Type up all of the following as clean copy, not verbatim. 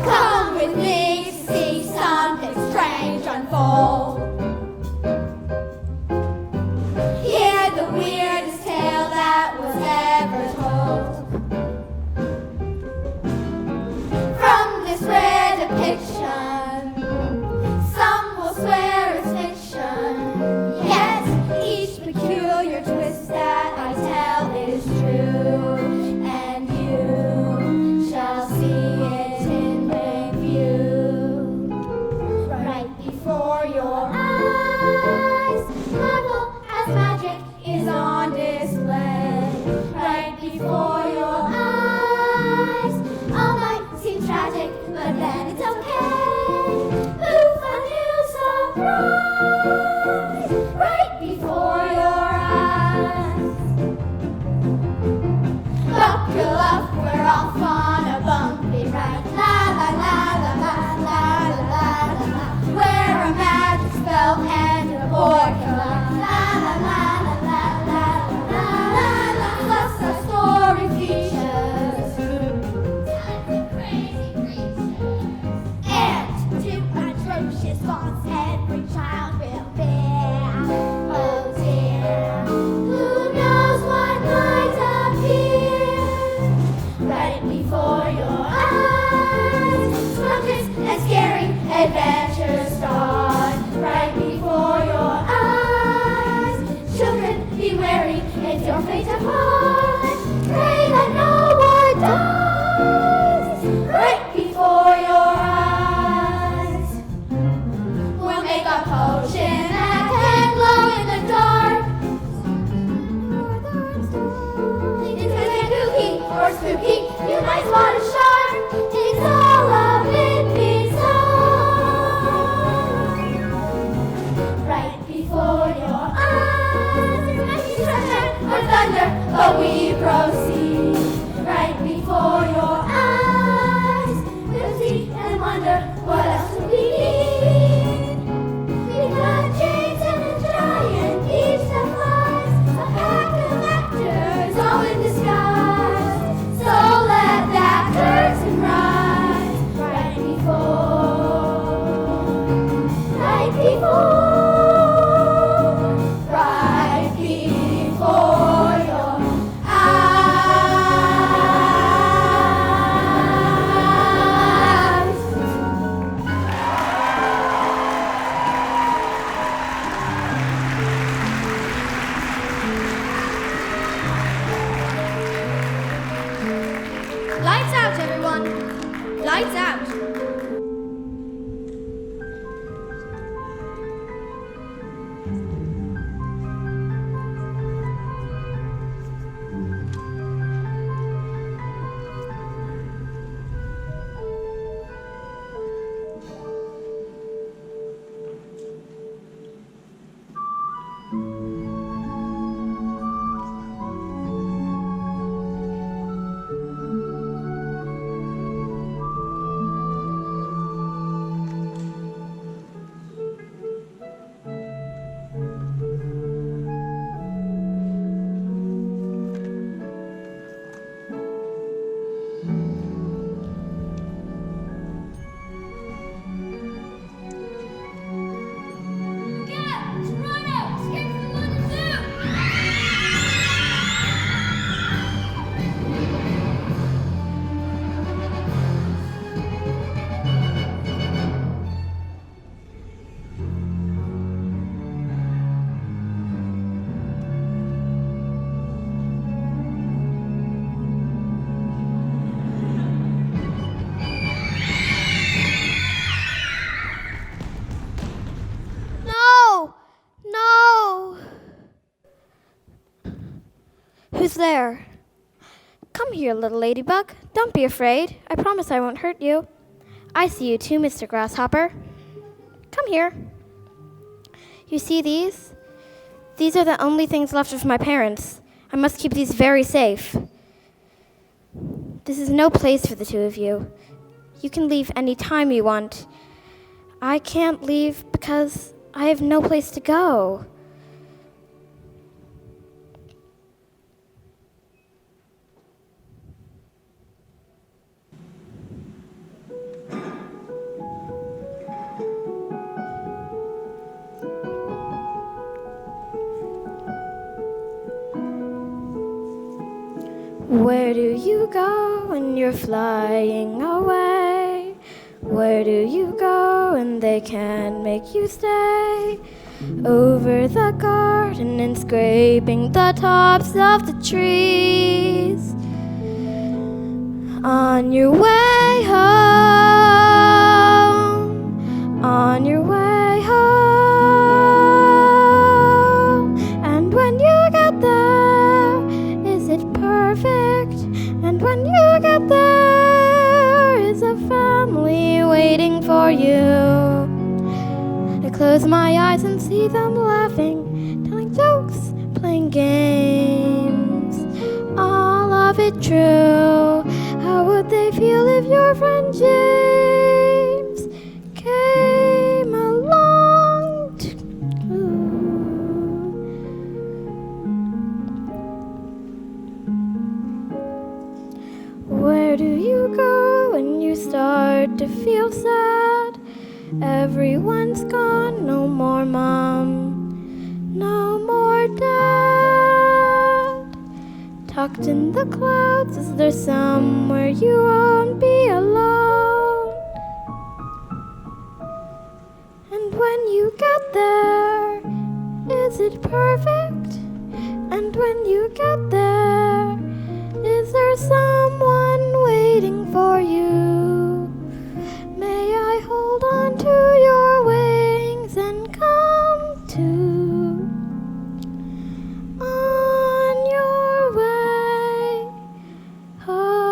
Come with me to see something strange unfold. Hear the weirdest tale that was ever told. From this rare depiction, some will swear it's fiction. Yet each peculiar twist that I tell is true, and you shall see it in plain view. Right before your eyes, marvel as magic is on display. Right before your eyes, all might seem tragic, but then it's okay. Oof, a new surprise right before your eyes. Buckle up, we're off on a bumpy ride. La la la la la la la la la la. Where a magic spell and a boy collide. La la la la la la la la la. Plus our story features tons of crazy creatures and two atrocious thoughts every child will bear. Oh dear, who knows what might appear right before your eyes? Scrumptious and scary adventures start right before your eyes. Children, be wary, it's your fate to part. Pray that no one dies right before your eyes. We'll make a potion that can glow in the dark. It's gonna get kooky or spooky, you might spot a shark. It's all a bit bizarre. Right before your eyes, it's might be sunshine or thunder, but we proceed. Right before your eyes, we'll see and wonder what else do we need. We got James and a giant beast that flies, a pack of actors all in disguise. So let that curtain rise right before, right before. Right before your eyes. Lights out, everyone. Lights out. Who's there? Come here, little ladybug. Don't be afraid. I promise I won't hurt you. I see you too, Mr. Grasshopper. Come here. You see these? These are the only things left of my parents. I must keep these very safe. This is no place for the two of you. You can leave any time you want. I can't leave because I have no place to go. Where do you go when you're flying away? Where do you go when they can't make you stay? Over the garden and scraping the tops of the trees. On your way home, on your way home. And when you get there, is it perfect? And when you get there, is a family waiting for you? I close my eyes and see them laughing, telling jokes, playing games. All of it true. How would they feel if your friend James came along too? Where do you go when you start to feel sad? Everyone's gone, no more mom, no more dad. Tucked in the clouds, is there somewhere you won't be alone? And when you get there, is it perfect? And when you get there, is there someone waiting for you? May I hold on to your wings and come to on your way home.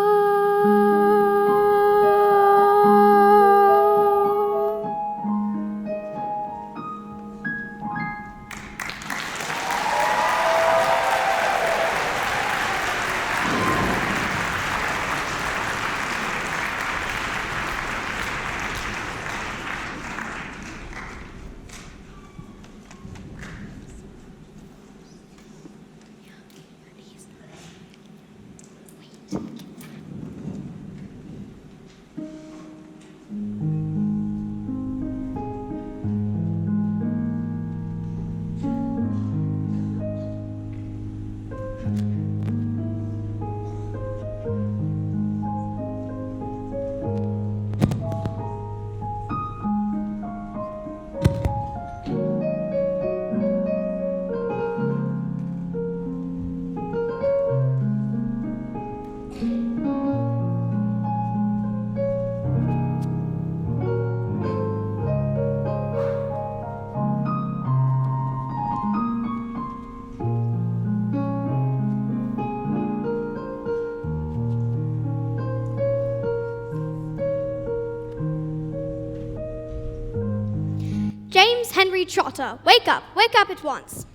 James Henry Trotter, wake up at once.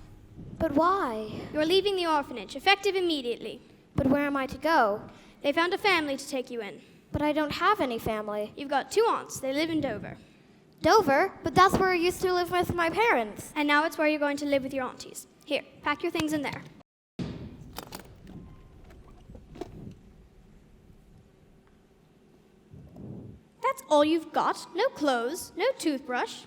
But why? You're leaving the orphanage, effective immediately. But where am I to go? They found a family to take you in. But I don't have any family. You've got 2 aunts, they live in Dover. Dover? But that's where I used to live with my parents. And now it's where you're going to live with your aunties. Here, pack your things in there. That's all you've got? No clothes, no toothbrush?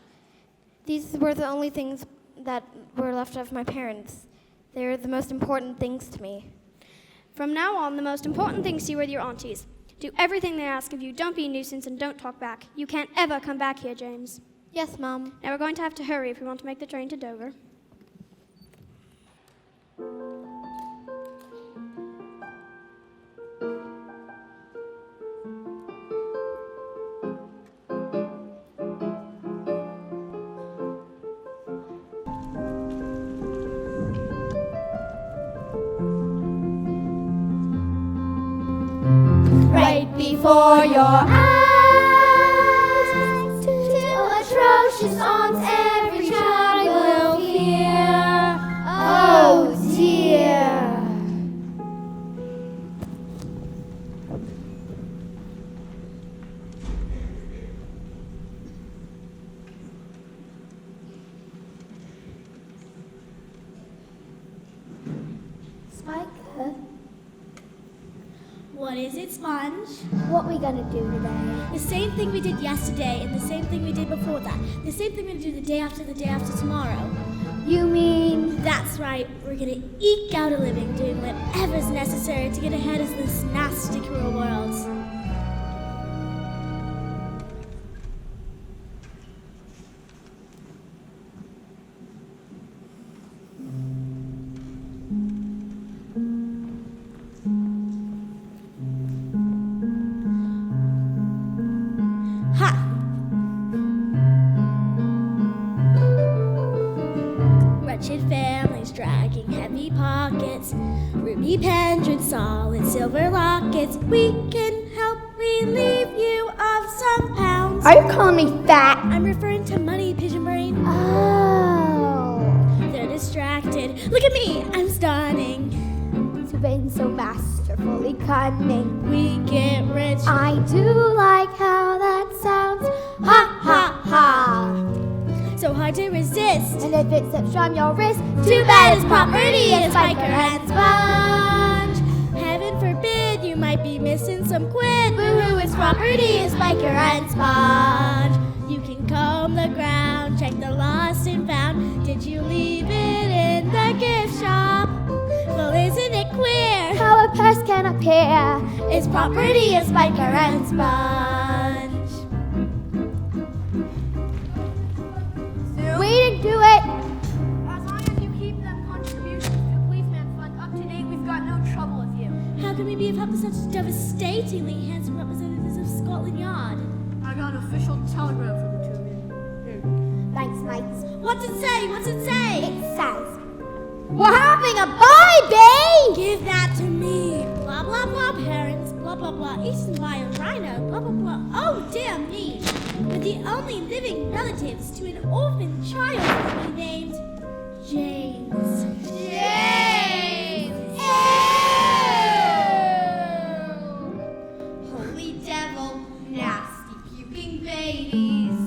These were the only things that were left of my parents. They're the most important things to me. From now on, the most important things to you are your aunties. Do everything they ask of you, don't be a nuisance, and don't talk back. You can't ever come back here, James. Yes, Mom. Now we're going to have to hurry if we want to make the train to Dover. Right before your eyes, 2 atrocious aunts every child will hear. Oh dear. Spiker, What is it, Sponge? what we gonna do today? The same thing we did yesterday and the same thing we did before that. The same thing we're gonna do the day after tomorrow. You mean? That's right. We're gonna eke out a living doing whatever's necessary to get ahead of this nasty, cruel world. Families dragging heavy pockets, ruby pendants, solid silver lockets. We can help relieve you of some pounds. Are you calling me fat? I'm referring to money, pigeon brain. Oh. They're distracted. Look at me, I'm stunning. You've been so masterfully cunning. We get rich. I do like how that sounds. Ha ha ha. So hard to resist. And if it slips from your wrist, Too bad his property is Spiker and Sponge. Heaven forbid you might be missing some quid. Boo-hoo, his property is Spiker and Sponge. You can comb the ground, check the lost and found. Did you leave it in the gift shop? Well, isn't it queer how a purse can appear? his property is Spiker and Sponge? We didn't do it. As long as you keep them contributions to the policeman fund up to date, we've got no trouble with you. How can we be of help to such devastatingly handsome representatives of Scotland Yard? I got an official telegram from the two of you. Thanks, mates. What's it say? What's it say? It says, we're having a baby! Give that to me. Blah, blah, blah, parents. Blah, blah, blah. Easton by a rhino. Blah, blah, blah. Oh, damn me. But the only living relatives to an orphan child will be named James. James! Holy devil, nasty puking babies.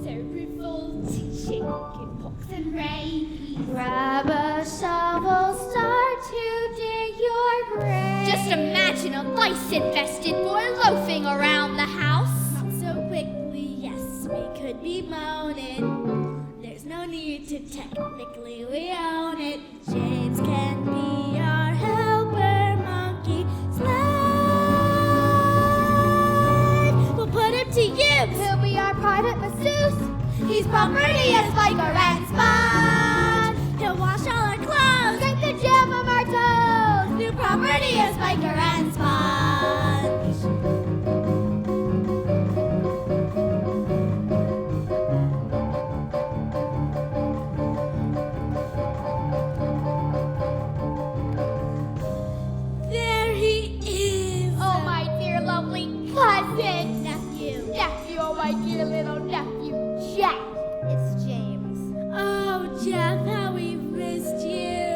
So revolting, chicken pox and rabies. Grab a shovel, start to dig your grave. Just imagine a lice-infested boy loafing around the house. Not so quickly, yes, we could be moaning. There's no need to technically we own it. James can be our helper monkey slave. We'll put him to use. He'll be our private masseuse. He's property of Spiker and Sponge. He'll wash all our clothes. Scrape the jam from our toes. New property of Spiker and Sponge. There he is. Oh, my dear lovely cousin. Nephew. Nephew, oh, my dear little nephew, Jack. It's James. Oh, Jeff, how we've missed you.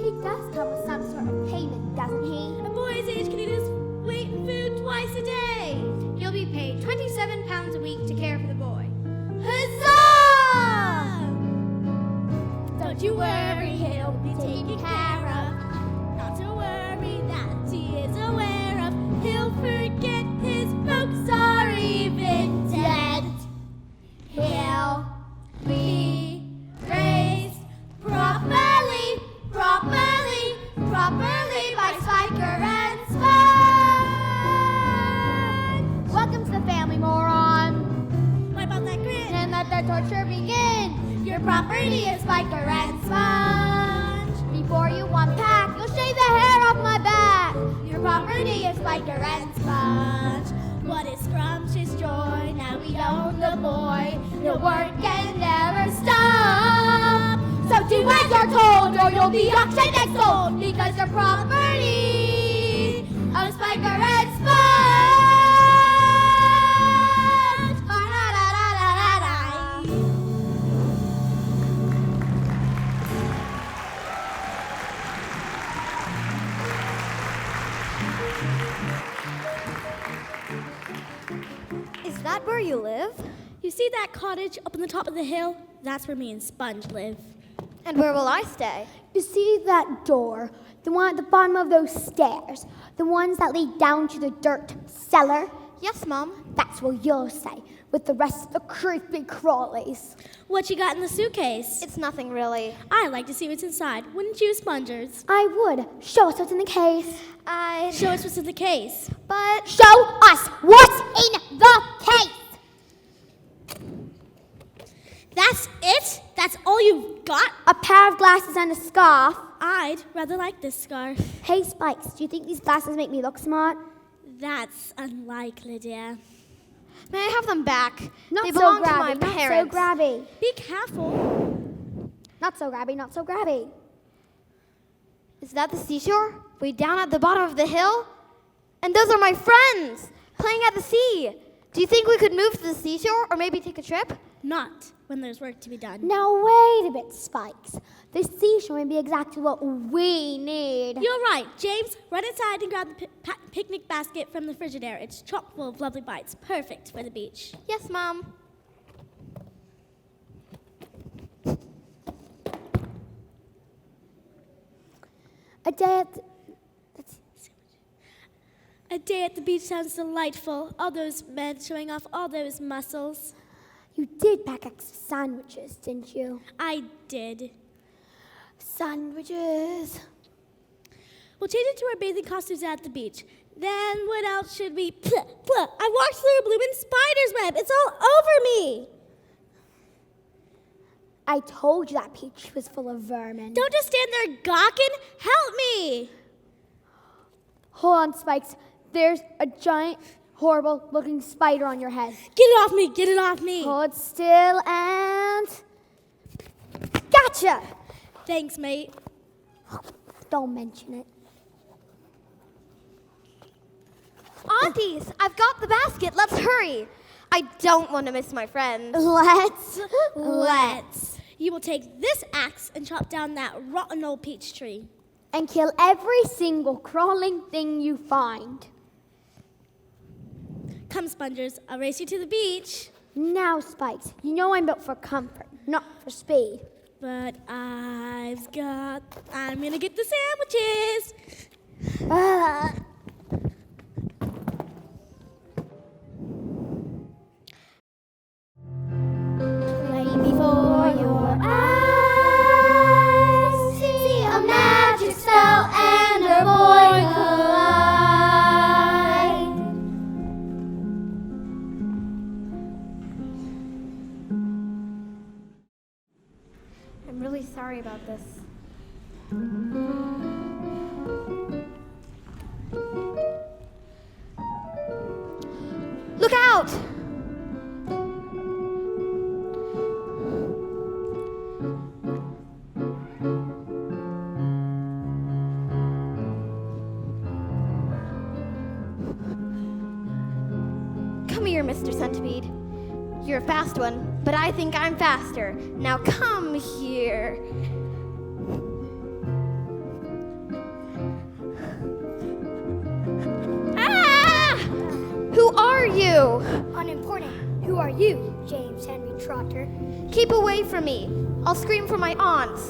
He does come with some sort of payment, doesn't he? A boy his age can eat his weight in food twice a day. You'll be paid £27 a week to care for the boy. Huzzah! Don't you worry, he'll be taken care of. Not to worry, that he is aware of. He'll forget his folks are even dead. He'll be raised properly, properly, properly by Spiker and Sponge. Welcome to the family, moron. What about that grin? And let the torture begin. Your property is Spiker and Sponge. Before you unpack, you'll shave the hair off my back. Your property is Spiker and Sponge. What is scrumptious joy? Now we own the boy. Your work can never stop. So do as you're told, or you'll be auctioned and sold, because your property of Spiker and Sponge. Is that where you live? You see that cottage up on the top of the hill? That's where me and Sponge live. And where will I stay? You see that door? The one at the bottom of those stairs? The ones that lead down to the dirt cellar? Yes, Mom. That's what you'll say with the rest of the creepy crawlies. What you got in the suitcase? It's nothing really. I'd like to see what's inside. Wouldn't you, Spongers? I would. Show us what's in the case. Show us what's in the case. But Show us what's in the case. That's it? That's all you've got? A pair of glasses and a scarf. I'd rather like this scarf. Hey, Spikes, do you think these glasses make me look smart? That's unlikely, dear. may I have them back? Not They so belong to grabby, my not parents. so grabby. Be careful. Not so grabby, not so grabby. Is that the seashore? Way down at the bottom of the hill? And those are my friends, playing at the sea. Do you think we could move to the seashore or maybe take a trip? Not when there's work to be done. Now wait a bit, Spikes. The seashore may be exactly what we need. You're right. James, run inside and grab the picnic basket from the Frigidaire. It's chock full of lovely bites. Perfect for the beach. Yes, Mom. A day at the beach sounds delightful. All those men showing off all those muscles. You did pack extra sandwiches, didn't you? I did. Sandwiches. We'll change into our bathing costumes at the beach. Then what else should we... I walked through a blooming spider's web. It's all over me. I told you that peach was full of vermin. Don't just stand there gawking. Help me. Hold on, Spikes. There's a giant, horrible-looking spider on your head. Get it off me. Get it off me. Hold still and... Gotcha! Thanks, mate. Don't mention it. Aunties, I've got the basket. Let's hurry. I don't want to miss my friends. Let's. You will take this axe and chop down that rotten old peach tree. And kill every single crawling thing you find. Come, Spongers. I'll race you to the beach. Now, Spikes, you know I'm built for comfort, not for speed. But I'm gonna get the sandwiches. Right before your eyes, see a magic spell and a boy collide. I'm really sorry about this. Look out! Come here, Mr. Centipede. You're a fast one, but I think I'm faster. Now come here. Ah! Who are you? Unimportant. Who are you, James Henry Trotter? Keep away from me. I'll scream for my aunts.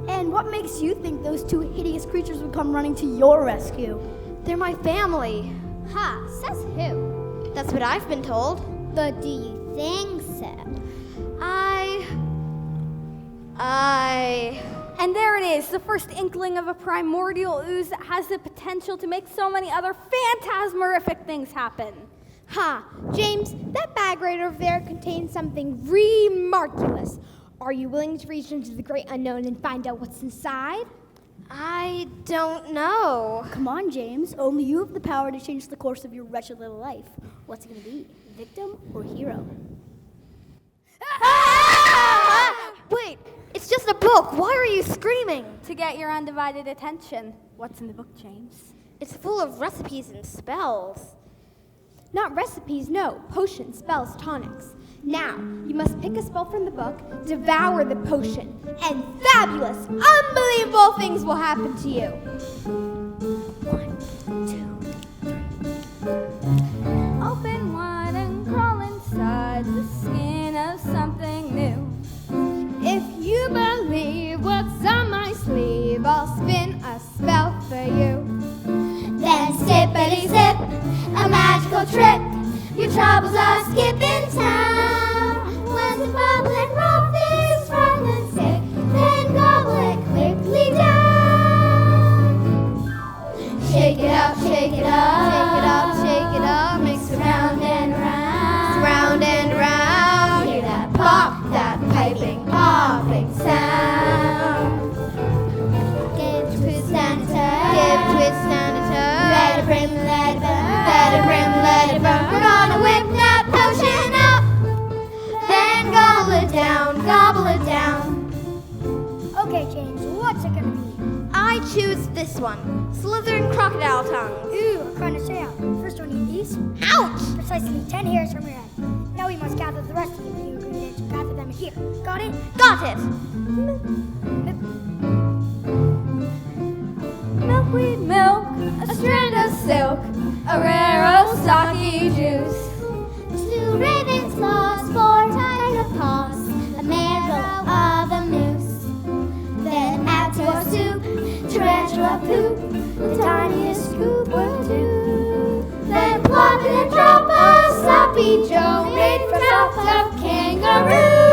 And what makes you think those two hideous creatures would come running to your rescue? They're my family. Ha, says who? That's what I've been told. But do you think so? And there it is, the first inkling of a primordial ooze that has the potential to make so many other phantasmerific things happen. Ha, James, that bag right over there contains something remarkulous. Are you willing to reach into the great unknown and find out what's inside? I don't know. Come on, James. Only you have the power to change the course of your wretched little life. What's it going to be? Victim or hero? Wait, it's just a book. Why are you screaming? To get your undivided attention. What's in the book, James? It's full of recipes and spells. Not recipes, no. Potions, spells, tonics. Now, you must pick a spell from the book, devour the potion, and fabulous, unbelievable things will happen to you. 1, 2, 3. Open wide and crawl inside the skin of something new. If you believe what's on my sleeve, I'll spin a spell for you. Then sippity sip, a magical trip. You troubles are skipping town. When the bubbling broth is from the sick, then gobble it quickly down. Shake it up, shake it up, shake it up, shake it up, mix around and around, round and round. Hear that pop, that piping, popping sound. Give, twist and a turn, give, twist and a turn. Let it brim, let it burn, let it brim, let it burn. We're gonna whip that potion up, then gobble it down, gobble it down. Okay, James, what's it gonna be? I choose this one. Slytherin crocodile tongues. Ooh, trying to say out. First one, eat these. Ouch! Precisely 10 hairs from your head. Now we must gather the rest of the ingredients and gather them here. Got it? Got it! Milkweed milk, a strand of silk, a rare old stocky juice. 2 ravens' claws, 4 tiger paws, a marrow of a moose. Then add to our soup, tarantula poop, the tiniest scoop or 2. Then plop and drop a sloppy joe made from chopped up kangaroo.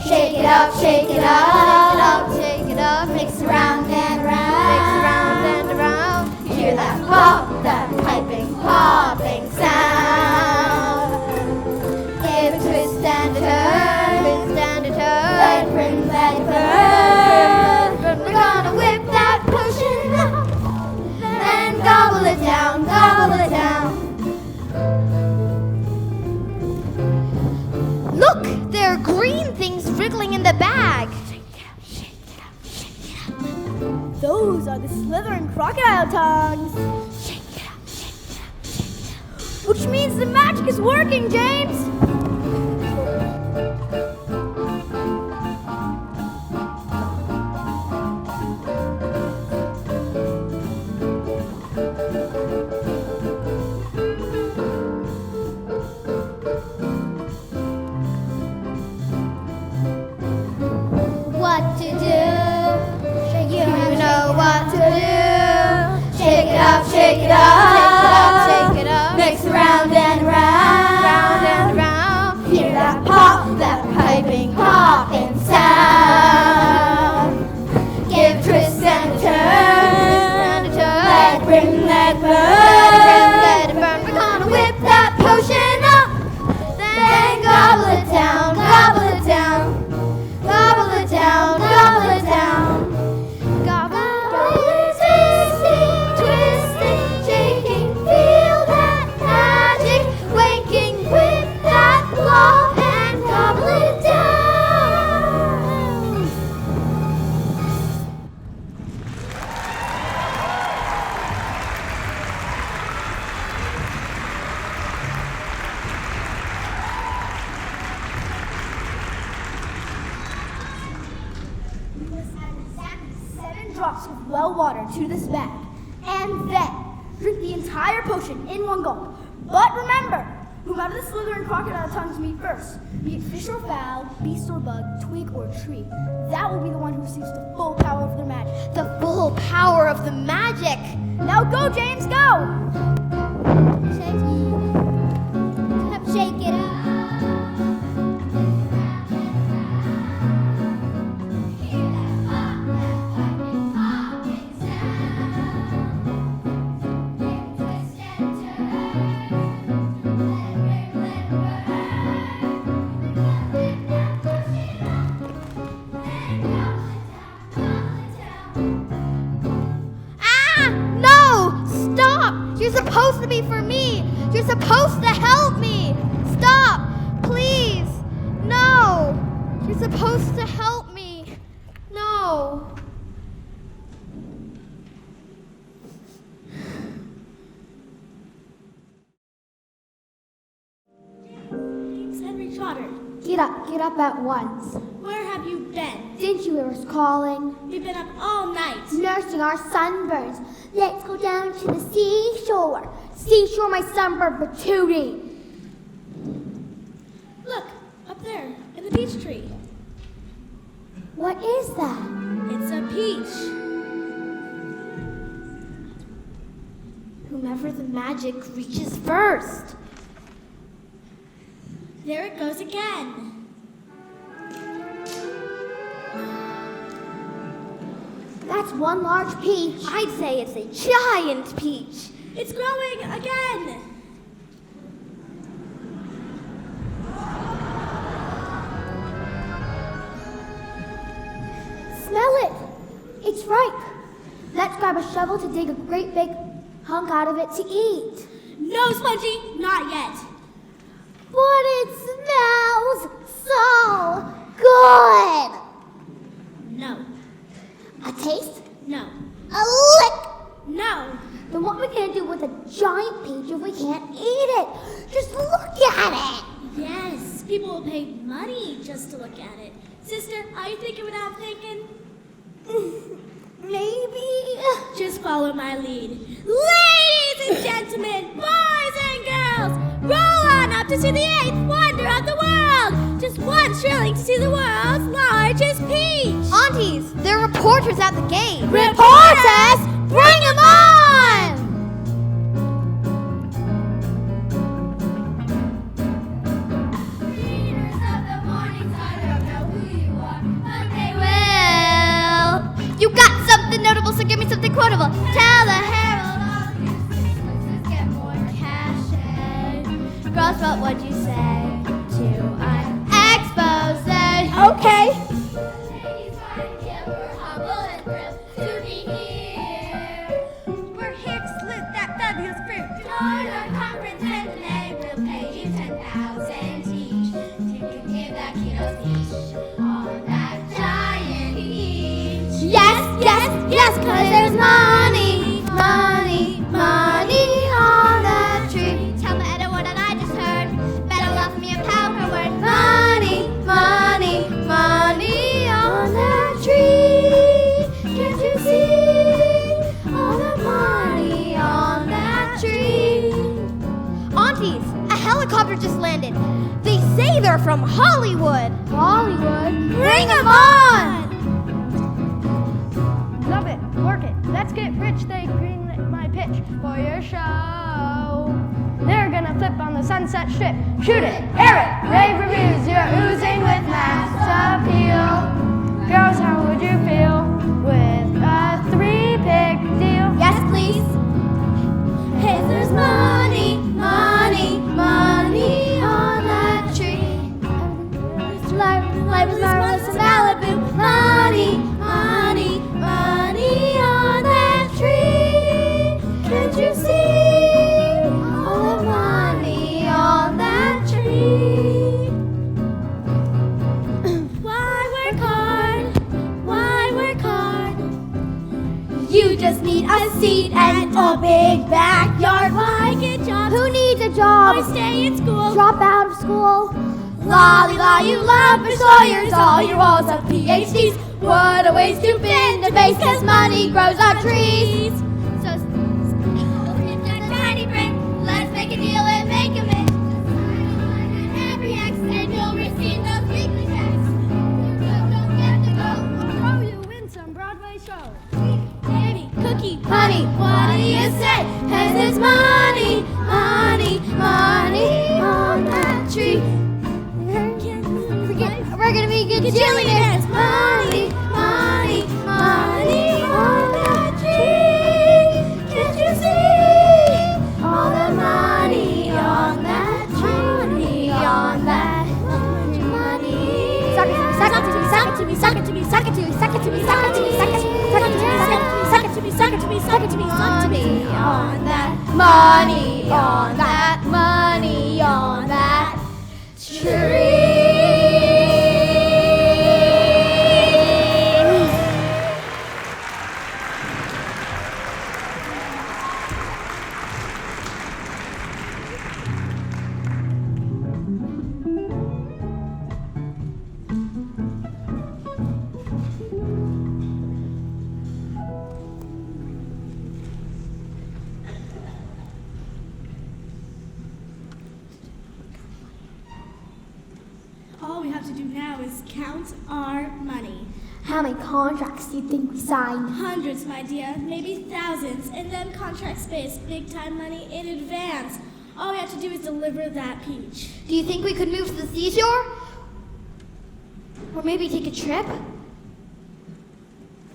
Shake it up, shake it up, Shake it up, mix around and around, mix around and around. You hear that pop, that piping, popping sound. Give a twist and a turn, Twist and a let it turn. brim, let it burn. We're gonna whip that potion up, then gobble it down, gobble it down. Look, there are green things wriggling in the bag. Those are the Slytherin crocodile tongues. Which means the magic is working, James. What to do? You know what to do. Shake it up, shake it up, Shake it up, mix around and round, round and round. Hear that pop, that piping, popping sound. Give twist and a turn, And a turn. let it brim, let it burn. Let it burn. We're gonna whip that potion up, then gobble it down, gobble it down, gobble it down, gobble it down. Gobble, twisting, shaking, feel that magic, waking with that plop and gobble it down. You must add exactly 7 drops of well water to this bag. And then drink the entire potion in one gulp. But remember, whomever the Slytherin crocodile tongues meet first, be it fish or fowl, beast or bug, twig or tree, that will be the one who receives the full power of their magic. The full power of the magic. Now go, James, go! Shake it up. Hear that pop, that piping, popping sound. Give a twist and turn, let it brim, let it burn. We're gonna whip that potion up, then gobble it down, Ah! No! Stop! You're supposed to be for me. You're supposed to help me. Stop! Please! No! You're supposed to help me. No. James Henry Trotter, Get up at once. where have you been? Didn't you hear us calling? We've been up all night. Nursing our sunburns. Let's go down to the seashore. Seashore, my sunburn patootie. Look, up there, in the peach tree. What is that? It's a peach. Whomever whoever the magic reaches first. There it goes again. That's one large peach. I'd say it's a giant peach. It's growing again. Smell it. It's ripe. Let's grab a shovel to dig a great big hunk out of it to eat. No, Spongy, not yet. But it smells so good. No, A taste? no, A lick? no. Then what are we gonna do with a giant peach if we can't eat it? Just look at it. Yes, people will pay money just to look at it. Sister, are you thinking what I'm thinking? Maybe. Just follow my lead. Ladies and gentlemen, boys and girls, roll on up to see the 8th wonder of the world. Just 1 shilling to see the world's largest peach. Aunties, there are reporters at the gate. Reporters? Bring them on! Readers of the morning, I don't know who you are, but they Well, you got something notable, so give me something quotable. Tell the herald will. Let's just get more cachet. Gross, what would you say to an expose? Okay. ladies find here, we're humble and thrilled to be here. We're here to slit that fabulous fruit. Join our conference and they will pay you 10,000 each to give that keynote speech on that giant peach. Yes, yes, yes, 'cause there's money, money, money on that tree. Tell the editor what I just heard. Better love me a power word. Money, money, money on that tree. Can't you see all the money on that tree? Aunties, a helicopter just landed. They say they're from Hollywood. Hollywood? Bring them on! Love it, work it, let's get rich. They greenlit my pitch for your show. They're gonna flip on the Sunset Strip. Shoot it, air it, rave reviews. You're oozing with mass appeal. Girls, how would you feel with a 3-pick deal? Yes, please. Hey, there's money, money, money on that tree. Life is marvelous in Malibu. Money, money, money on that tree. Can't you see all the money on that tree? Why work hard? Why work hard? You just need a seat and a big backyard. Why get jobs Who needs a job? or stay in school? Drop out of school. Lolly la, you love for Sawyers, all your walls have PhDs. What a waste to bend the base, 'cause money grows on trees. So It's a tiny break. Let's make a deal and make a mix. Every X and you'll receive those weekly checks. Don't get the gold. Throw you in some Broadway show. Baby, cookie, honey, what do you say? 'Cause it's money, money, money on that tree. We're gonna be good gajillionaires. Money, money, money on that tree. Can't you see all the money on that tree? Money on that money. Suck it to me, suck it to me, suck it to me, suck it to me, suck it to me, suck it to me, suck it to me, suck it to me, suck it to me, suck it to me, suck it to me, suck it to me, suck it to me, on that money, on that money, on that tree. how many contracts do you think we signed? Hundreds, my dear, maybe thousands, and them contracts pay us big-time money in advance. All we have to do is deliver that peach. Do you think we could move to the seashore? Or maybe take a trip?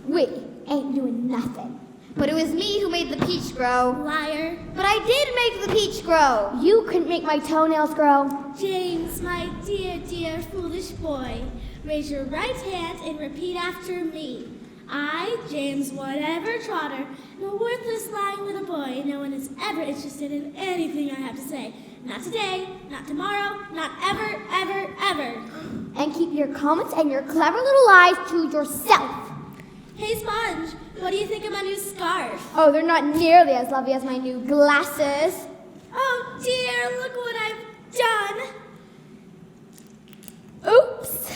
We ain't doing nothing. But it was me who made the peach grow. Liar. But I did make the peach grow. You couldn't make my toenails grow. James, my dear, dear, foolish boy, raise your right hand and repeat after me. I, James whatever Trotter, am a worthless lying little boy. No one is ever interested in anything I have to say. Not today, not tomorrow, not ever, ever, ever. And keep your comments and your clever little lies to yourself. Hey, Sponge, what do you think of my new scarf? Oh, they're not nearly as lovely as my new glasses. Oh dear, look what I've done. Oops.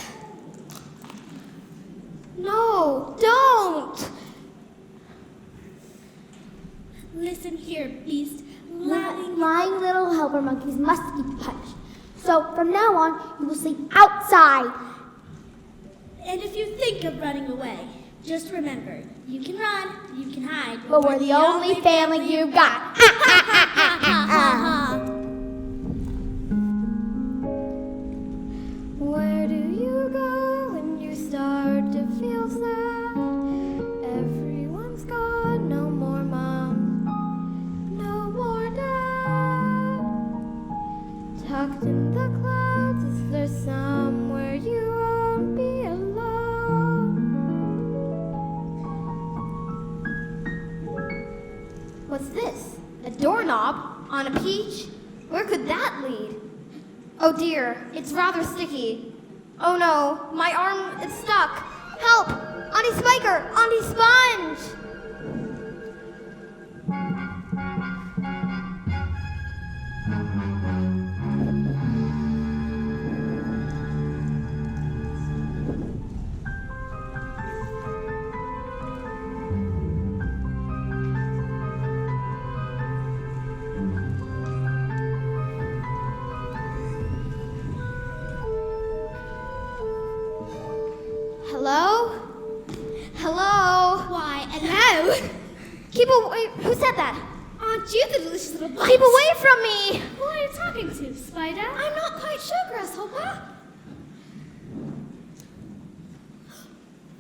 No, don't. Listen here, beast. Lying little helper monkeys must be punished. So from now on, you will sleep outside. And if you think of running away, just remember, you can run, you can hide. But we're the only family you've got. Where do you go when you start to feel sad? Everyone's gone, no more mom, no more dad. Tucked in the clouds, is there somewhere you won't be alone? What's this? A doorknob on a peach? Where could that lead? Oh dear, it's rather sticky. Oh no, my arm is stuck. Help! Auntie Spiker! Auntie Sponge! Hello? Hello? Why, hello? Keep away. Who said that? Aren't you the delicious little bite? Keep away from me! Who are you talking to, Spider? I'm not quite sure, Grasshopper.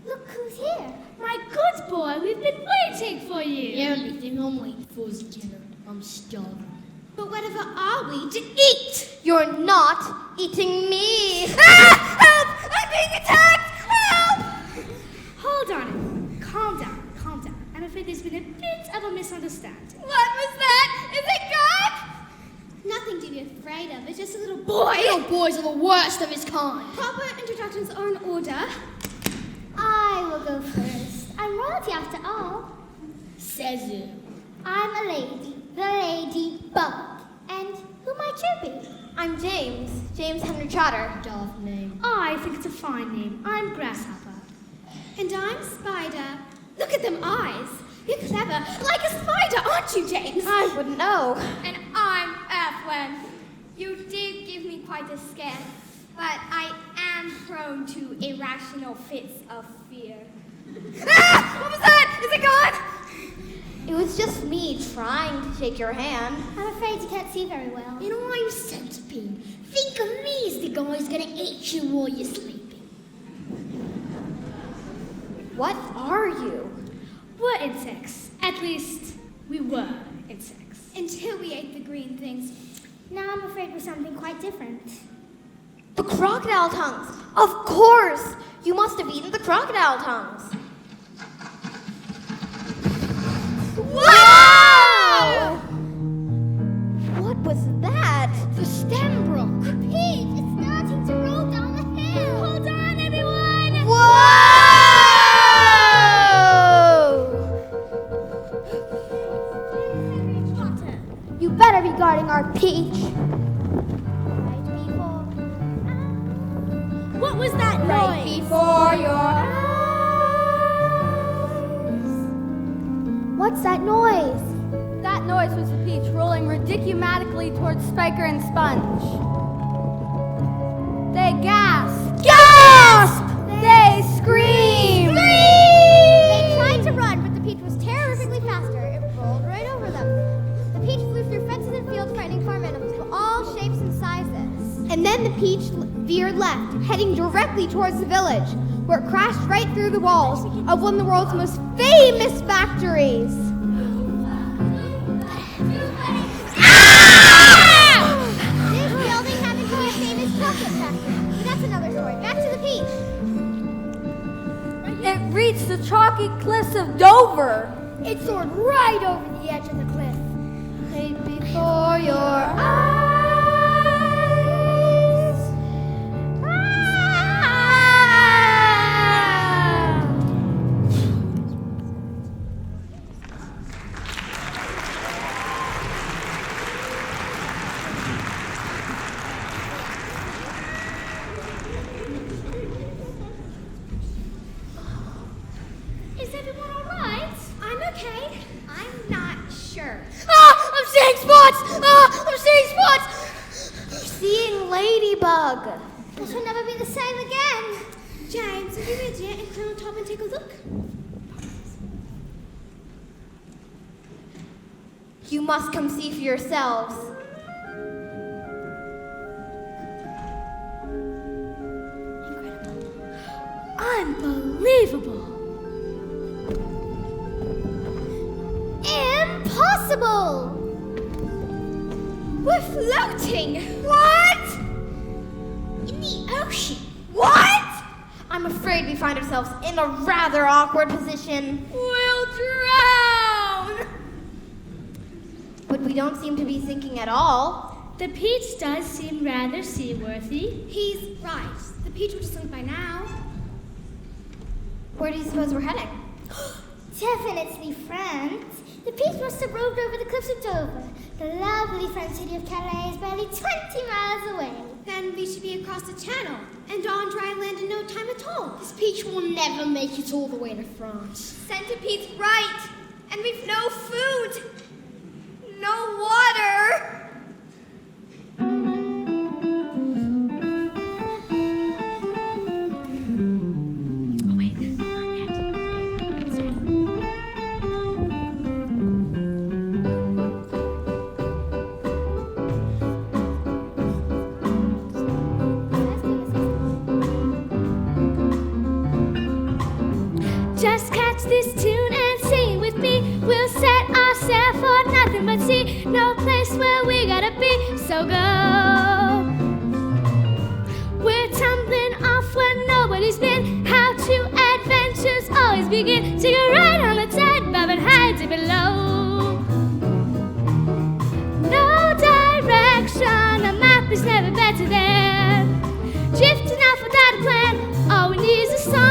Look who's here. My good boy, we've been waiting for you. The only thing I'm waiting for is dinner. I'm starving. But whatever are we to eat? You're not eating me. Help! I'm being attacked! Help! Hold on. Calm down, calm down. I'm afraid there's been a bit of a misunderstanding. What was that? Is it God? Nothing to be afraid of. It's just a little boy. Little boys are the worst of his kind. Proper introductions are in order. I will go first. I'm royalty after all. Says who? I'm a lady, the ladybug. And who might you be? I'm James. James Henry Trotter. Daft name. I think it's a fine name. I'm Grasshopper. And I'm Spider. Look at them eyes. You're clever. Like a spider, aren't you, James? I wouldn't know. And I'm Earthworm. You did give me quite a scare, but I am prone to irrational fits of fear. What was that? Is it God? It was just me trying to shake your hand. I'm afraid you can't see very well. You know, I'm centipede. Think of me as the guy who's gonna eat you while you're sleeping. What are you? We're insects. At least, we were insects. Until we ate the green things. Now I'm afraid we're something quite different. The crocodile tongues. Of course! You must have eaten the crocodile tongues. Wow! What was that? The stem broke. Peach, it's starting to roll down the hill. Hold on, everyone! Whoa! You better be guarding our peach. What was that Right noise? before your eyes. What's that noise? That noise was the peach rolling ridiculously towards Spiker and Sponge. They gasp. Gasp! They scream. towards the village, where it crashed right through the walls of one of the world's most famous factories. This building happened to be a famous chocolate factory. But that's another story. Back to the peach. It reached the chalky cliffs of Dover. It soared right over the edge of the cliff. Right before your eyes. Is everyone all right? I'm okay. I'm not sure. I'm seeing spots! I'm seeing spots! I'm seeing ladybug. This will never be the same again. James, are you ready and climb on top and take a look? You must come see for yourselves. Unbelievable! Impossible! We're floating! What? In the ocean. What? I'm afraid we find ourselves in a rather awkward position. We'll drown! But we don't seem to be sinking at all. The peach does seem rather seaworthy. He's right. The peach would have sunk by now. Where do you suppose we're heading? Definitely France. The peach must have roved over the cliffs of Dover. The lovely French city of Calais is barely 20 miles away. Then we should be across the channel and on dry land in no time at all. This peach will never make it all the way to France. Centipede's right, and we've no food, no water. Just catch this tune and sing with me. We'll set ourselves for nothing but sea. No place where we gotta be, so go. We're tumbling off where nobody's been. How to adventures always begin. Take a ride on the tide, bobbing high to below. No direction, a map is never better than drifting off without a plan. All we need is a song.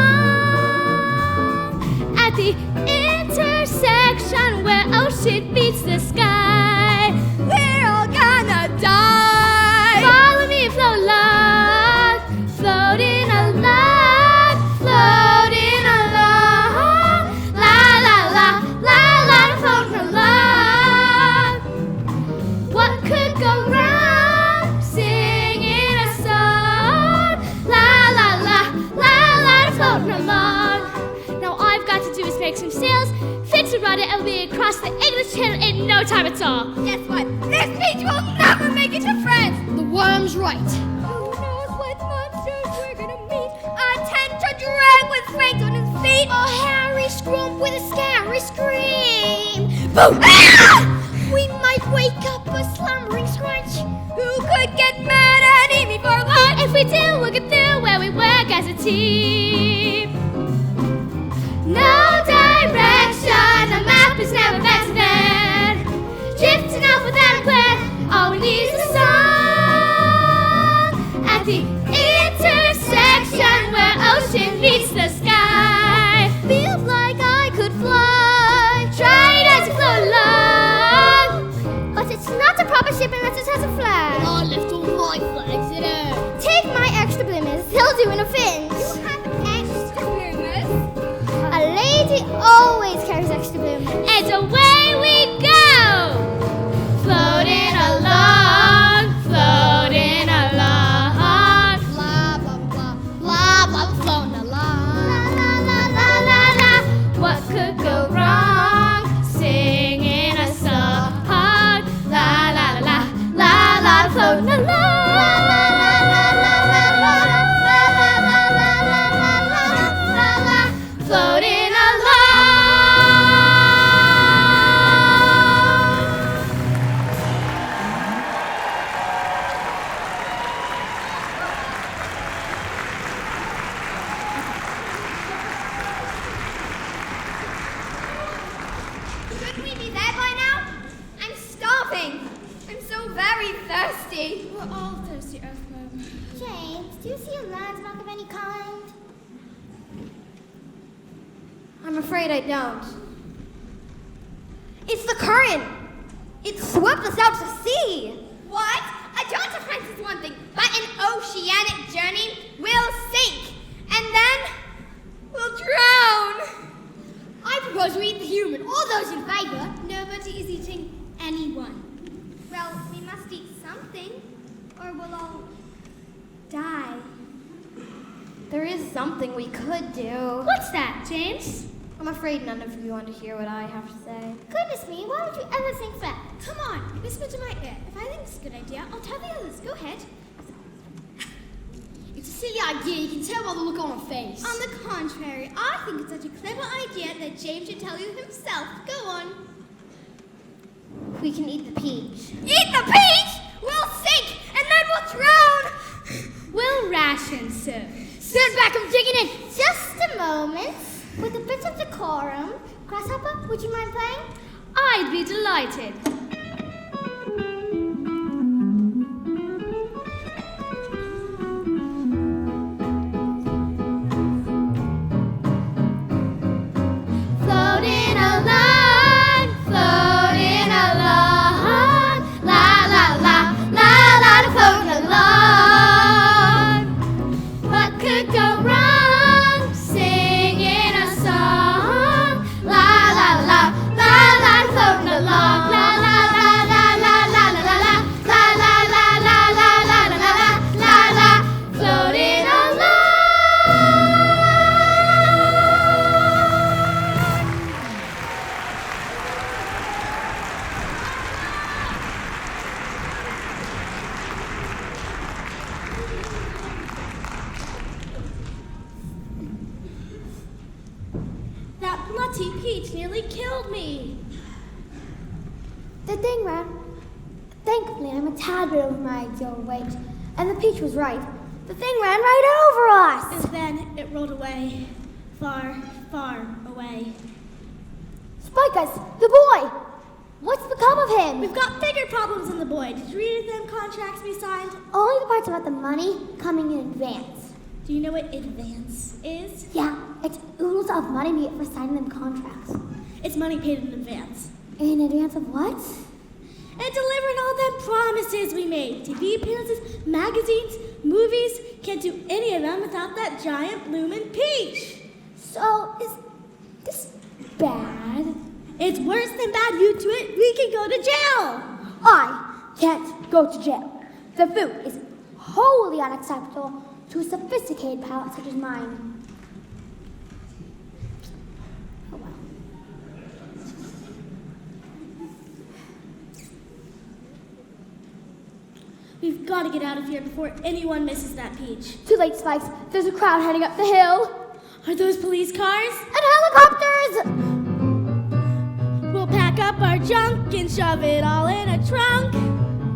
At the intersection where ocean meets the sky, we're all gonna die. Follow me and float along, floating along, floating along. La la la, la la, floating along. What could go wrong? Singing a song. La la la, la la, floating along. Now all I've got to do is make some sails, fix a rudder, and we'll be across the English Channel in no time at all. Guess what? This beach will never make it to France. The worm's right. Who knows what monsters we're gonna meet? A tender drag with fangs on his feet. A hairy scrump with a scary scream. Boom! Ah! We might wake up a slumbering scrunch. Who could get mad at Amy for lunch? If we do, we'll get through where we work as a team. No direction, a map is never better than drifting off without a plan. All we need is a song. At the intersection where ocean meets the sky, Feels like I could fly. try not to float along. But it's not a proper ship unless it has a flag. I left all my flags in it. Take my extra bloomers. They'll do in a pinch. You have extra bloomers. A lady always carries extra bloomers. And away we go, floating along, floating along. Blah, blah, blah, blah, blah, floating along. La la la la la. What could go wrong? Singing a song. La la la la la, floating along. La la la la la la la la la la la. floating along. Shouldn't we be there by now? I'm starving. I'm so very thirsty. We're all thirsty, Earthworm. James, do you see a landmark of any kind? I'm afraid I don't. It's the current. It swept us out to sea. What? A jaunt to France is one thing, but an oceanic journey will sink. And then we'll drown. I propose we eat the human. All those in favor. Nobody is eating anyone. Well, we must eat something, or we'll all die. There is something we could do. What's that, James? I'm afraid none of you want to hear what I have to say. Goodness me, why would you ever think that? Come on, whisper to my ear. If I think it's a good idea, I'll tell the others. Go ahead. It's a silly idea, you can tell by the look on her face. On the contrary, I think it's such a clever idea that James should tell you himself. Go on. We can eat the peach. Eat the peach! We'll sink, and then we'll drown! We'll ration, sir. Stand back, I'm digging in. Just a moment. With a bit of decorum. Grasshopper, would you mind playing? I'd be delighted. Floating along, floating along, la la la, la la, floating along. What could go wrong? Singing a song, la la la, floating along, la la la la la la la la la la la la la la la la la, floating along. That bloody peach nearly killed me. The thing ran. Thankfully, I'm a tad bit over my ideal weight, and the peach was right. The thing ran right over us. And then it rolled away. Far, far away. Spike the boy. What's become of him? We've got bigger problems than the boy. Did you read them contracts we signed? Only the parts about the money coming in advance. Do you know what advance is? Yeah, it's oodles of money we get for signing them contracts. It's money paid in advance. In advance of what? And delivering all them promises we made. TV appearances, magazines, movies. Can't do any of them without that giant bloomin' peach. So, is this bad? It's worse than bad. You do it, we can go to jail. I can't go to jail. The food is wholly unacceptable to a sophisticated palate such as mine. Oh well. We've got to get out of here before anyone misses that peach. Too late, Spikes. There's a crowd heading up the hill. Are those police cars? And helicopters! We'll pack up our junk and shove it all in a trunk.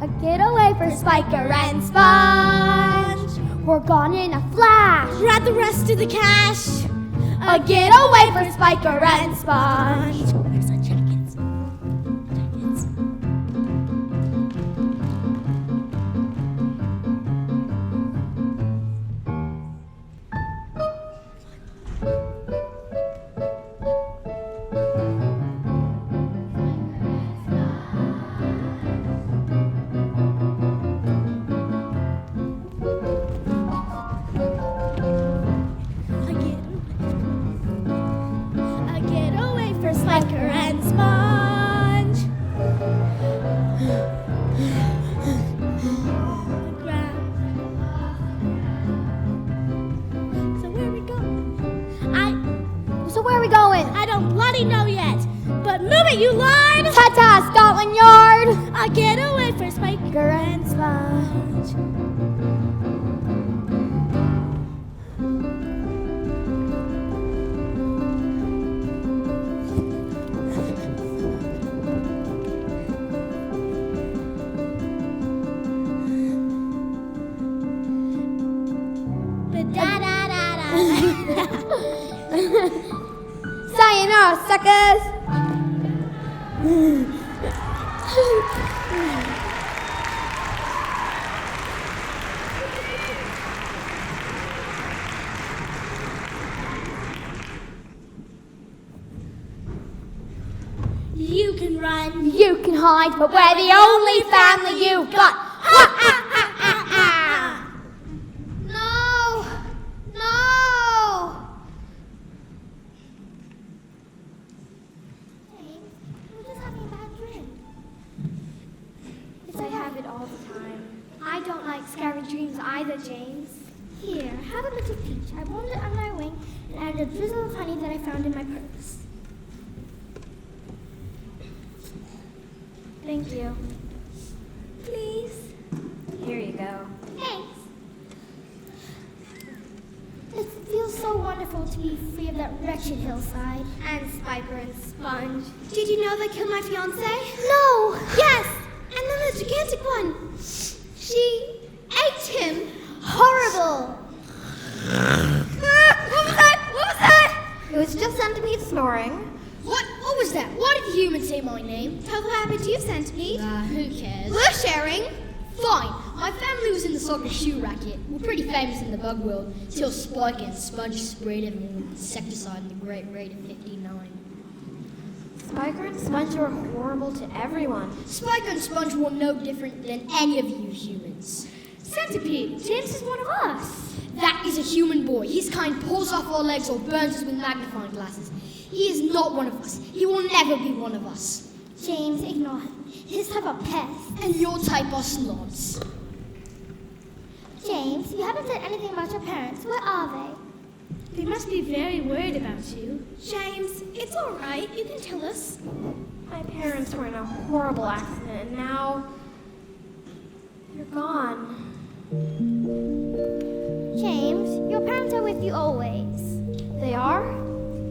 A getaway for Spiker and Sponge. We're gone in a flash. Grab the rest of the cash. A getaway for Spiker and Sponge. There's our jackets. Jackets. A getaway for Spiker and Sponge. The ground. So where are we going? So where are we going? I don't bloody know yet. But move it, you lord! Ta-ta, Scotland Yard! A getaway for Spiker and Sponge. Sayonara, suckers! You can run. You can hide, but we're the only family you've got. Ha ha ha ha ha! No! No! We're just having a bad dream. I have it all the time. I don't like scary dreams either, James. Here, have a bit of peach. I warmed it on my wing and added a drizzle of honey that I found in my purse. Thank you. Please. Here you go. Thanks. It feels so wonderful to be free of that wretched hillside. And Spiker and Sponge. Did you know they killed my fiance? No! Yes! And then the gigantic one. She ate him. Horrible! What was that? What was that? It was just Centipede snoring. What was that? Why did the human say my name? Tell what happened to you, Centipede. Who cares? We're sharing. Fine. My family was in the soccer shoe racket. We're pretty famous in the bug world. Till Spike and Sponge sprayed everyone with insecticide in the great rate of 59. Spiker and Sponge were horrible to everyone. Spike and Sponge were no different than any of you humans. Centipede, James is one of us. That is a human boy. His kind pulls off our legs or burns us with magnifying glasses. He is not one of us. He will never be one of us. James, ignore him. His type of pest. And your type are slobs. James, you haven't said anything about your parents. Where are they? They must be very worried about you. James, it's all right. You can tell us. My parents were in a horrible accident, and now you're gone. James, your parents are with you always. They are?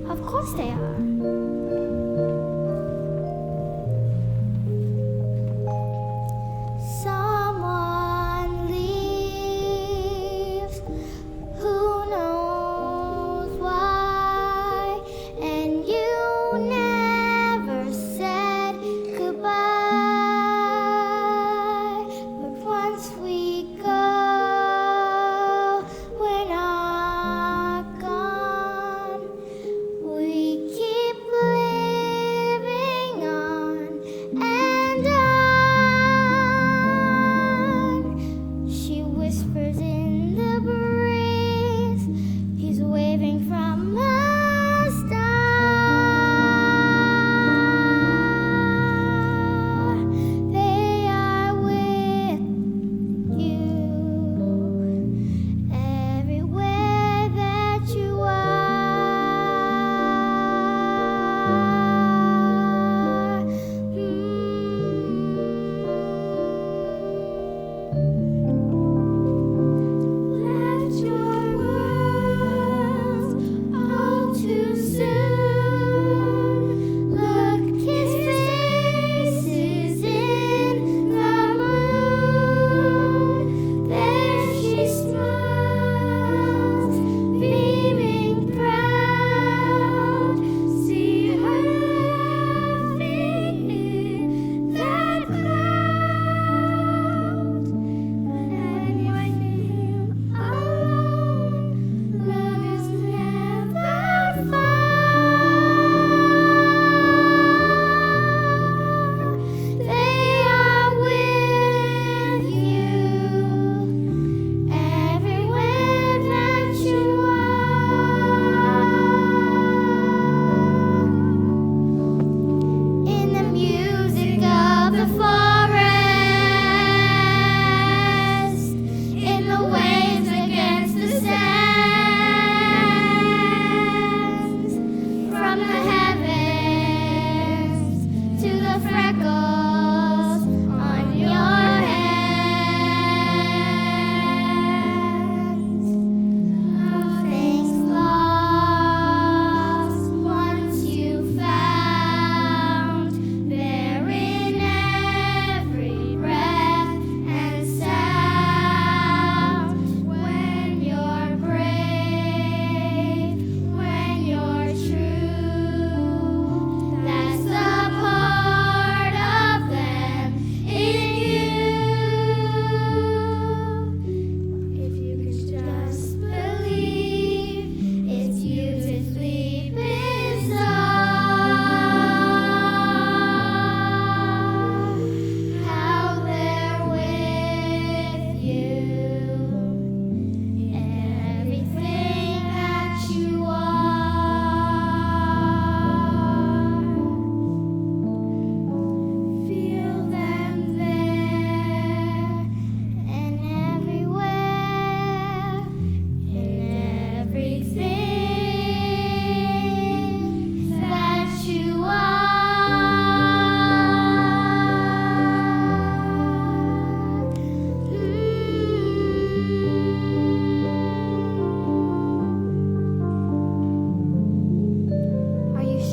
Of course they are. Someone leaves. Who knows why? And you never said goodbye. But once we go, we're not gone. We keep living.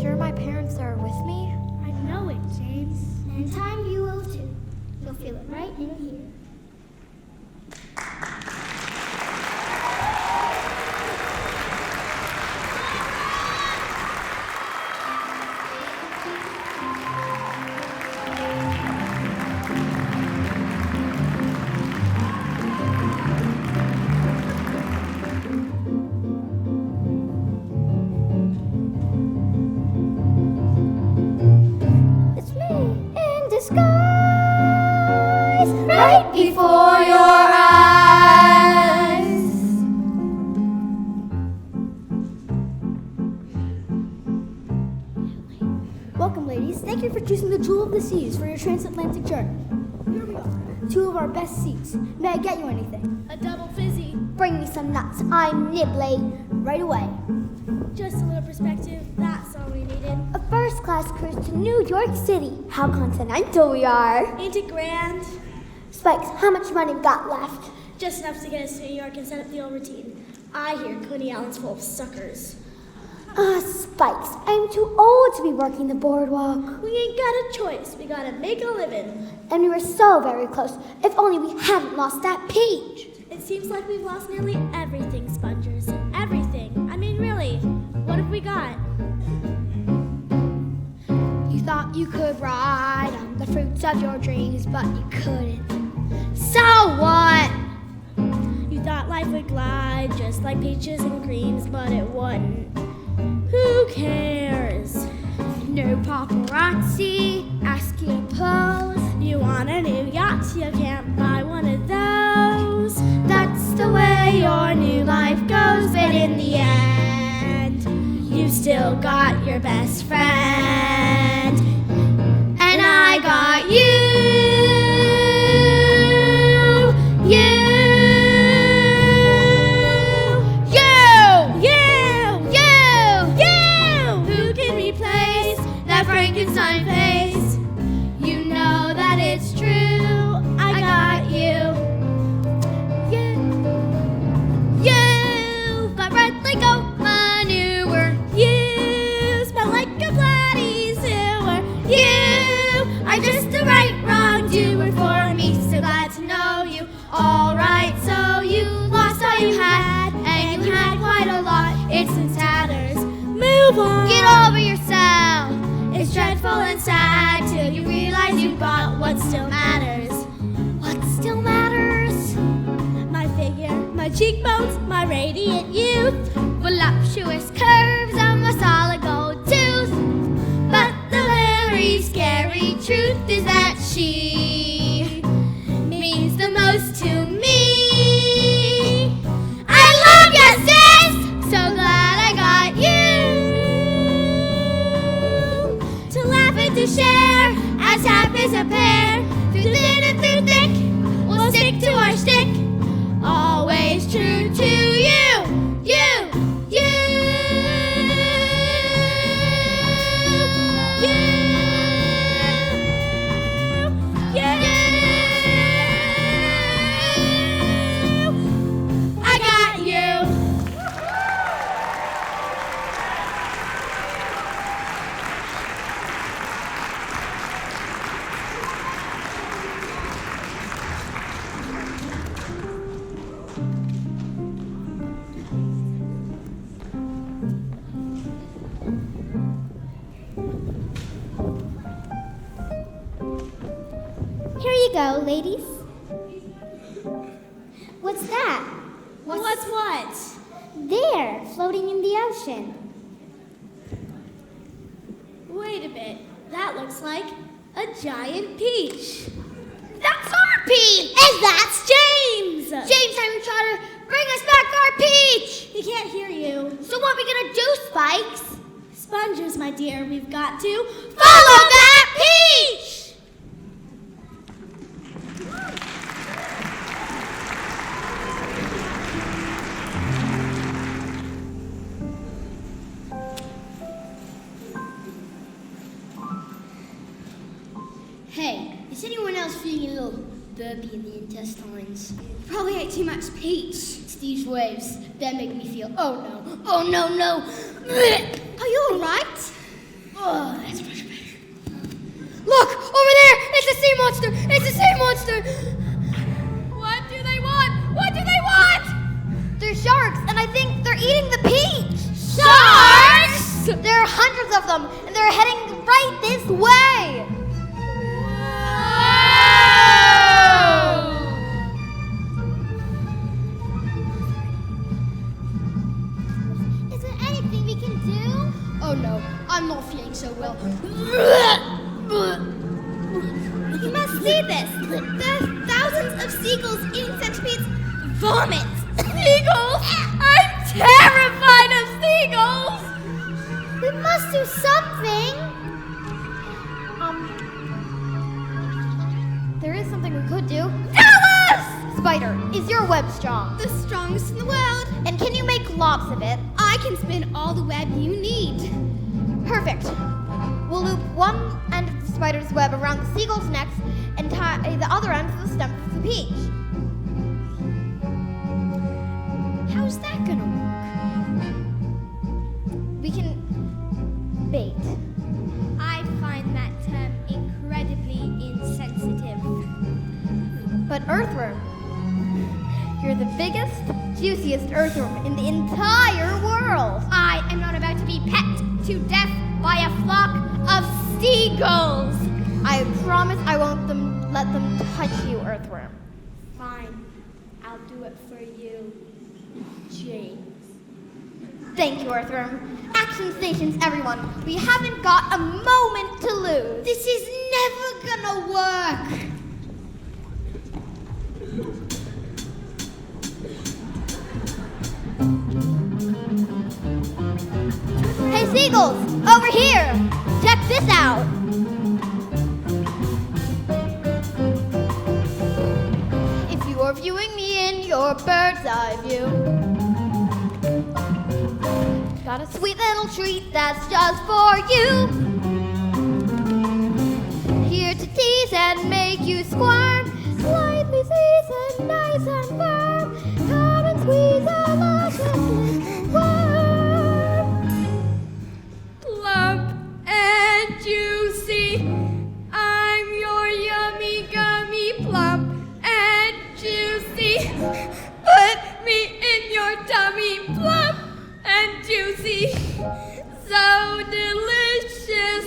sure my parents are with me? I know it, James. And in time you will too. You'll feel it right in here. It's me in disguise, right before your eyes. Welcome, ladies. Thank you for choosing the Jewel of the Seas for your transatlantic journey. Here we are, 2 of our best seats. May I get you anything? A double fizzy. Bring me some nuts. I'm nibbling right away. Just a little perspective. That's all we needed. A first-class cruise to New York City. How continental we are. Ain't it grand? Spikes, how much money we got left? Just enough to get us to New York and set up the old routine. I hear Coney Island's full of suckers. Spikes, I'm too old to be working the boardwalk. We ain't got a choice. We gotta make a living. And we were so very close. If only we hadn't lost that peach. It seems like we've lost nearly everything, Spongers. Everything. I mean, really. What have we got? You thought you could ride on the fruits of your dreams, but you couldn't. So what? You thought life would glide just like peaches and creams, but it wouldn't. Who cares? No paparazzi asking to pose. You want a new yacht, you can't buy one of those. That's the way your new life goes, But in the end, you still got your best friend. and I got you. Who can replace that Frankenstein face? You know that it's true. I got you. You got red like oat manure. You smell like a bloody sewer. You are just the right wrongdoer for me. So glad to know you. All right, so you lost all you had, and you had quite a lot. It's in tatters. Move on. Get over yourself. It's dreadful and sad till you realize you got what still matters. What still matters? My figure, my cheekbones, my radiant youth. Voluptuous curves and my solid gold tooth. But the very scary truth is that she means the most to me. I love you, sis! So glad I got you to laugh and to share, as happy as a pair. Through thin and through thick, we'll stick to our stick. Always true to you. I got you. Here you go, ladies. What's that? What's what? There, floating in the ocean. Wait a bit. That looks like a giant peach. That's our peach! And that's James! James Henry Trotter, bring us back our peach! He can't hear you. So what are we gonna do, Spikes? Spongers, my dear, we've got to Follow that peach! Hey, is anyone else feeling a little burpy in the intestines? Probably ate too much peach. It's these waves that make me feel, oh no, no. Are you alright? of them, and they're heading right this way. Is there anything we can do? Oh no, I'm not feeling so well. You must see this. There are thousands of seagulls eating centipedes' vomit. Seagulls? I'm terrified of seagulls. We must do something. There is something we could do. Tell us! Spider, is your web strong? The strongest in the world. And can you make lots of it? I can spin all the web you need. Perfect. We'll loop one end of the spider's web around the seagull's necks and tie the other end to the stem of the peach. How's that gonna work? We can bait. I find that term incredibly insensitive. But earthworm, you're the biggest, juiciest earthworm in the entire world. I am not about to be pecked to death by a flock of seagulls. I promise I won't let them touch you, earthworm. Fine, I'll do it for you, James. Thank you, earthworm. Action stations, everyone. We haven't got a moment to lose. This is never gonna work. Hey, seagulls, over here. Check this out. If you are viewing me in your bird's eye view, got a sweet little treat that's just for you. Here to tease and make you squirm, slightly seasoned, nice and firm. Come and squeeze a luscious worm. Plump and juicy, I'm your yummy gummy. Plump and juicy, put me in your tummy. Plump and juicy, so delicious.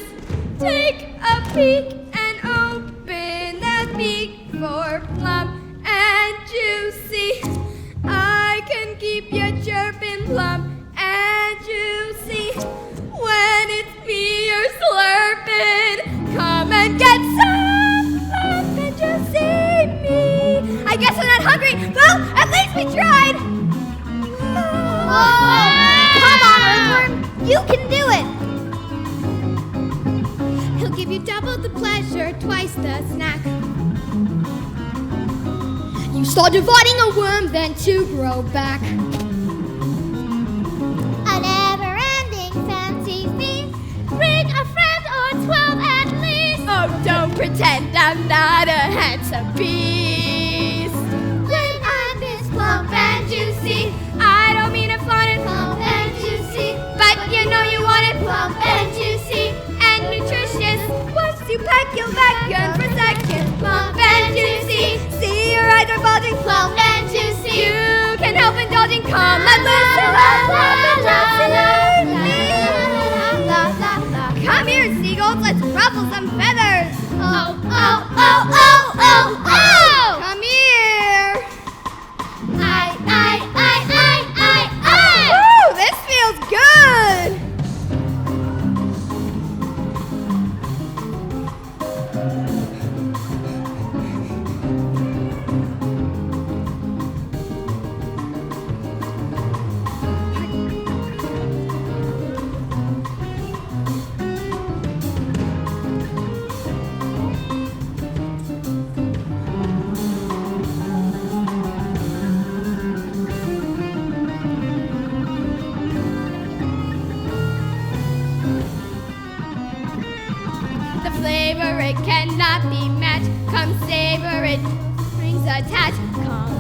Take a peek and open that beak for plump and juicy. I can keep you chirping, plump and juicy. When it's me you're slurping, come and get some plump and juicy me. I guess I'm not hungry. Well, at least we tried. Come on, earthworm. You can do it. He'll give you double the pleasure, twice the snack. You start dividing a worm, then to grow back. A never-ending fancy feast. Bring a friend or 12 at least. Oh, don't pretend I'm not a handsome beast. When I'm this plump and juicy, I don't mean to flaunt it, plump and juicy, but you know you want it plump and juicy, and nutritious. Once you pack your vacuum for seconds, plump and juicy. See your eyes are bulging, plump and juicy. You can help indulging. Come and listen. Come here, seagulls. Let's ruffle some feathers. Oh, oh, oh, oh, oh, oh! Come here. I. Woo! This feels good. The flavor it cannot be matched. Come savor it, strings attached. Come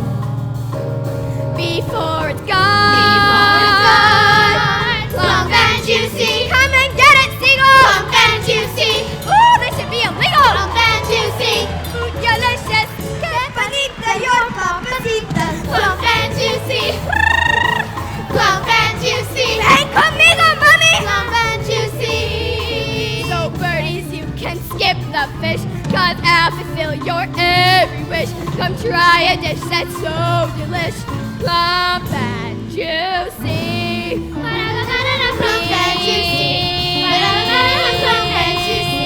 before it's gone. Plump and juicy, Come and get it, seagull. plump and juicy, Ooh, this should be illegal. plump and juicy, Food delicious. Que bonita your papacitas. plump and juicy, plump and juicy, Ven conmigo, mami. plump and juicy. can skip the fish, 'cause I'll fulfill your every wish. Come try a dish that's so delish, plump and juicy. Plump and juicy. Plump and juicy.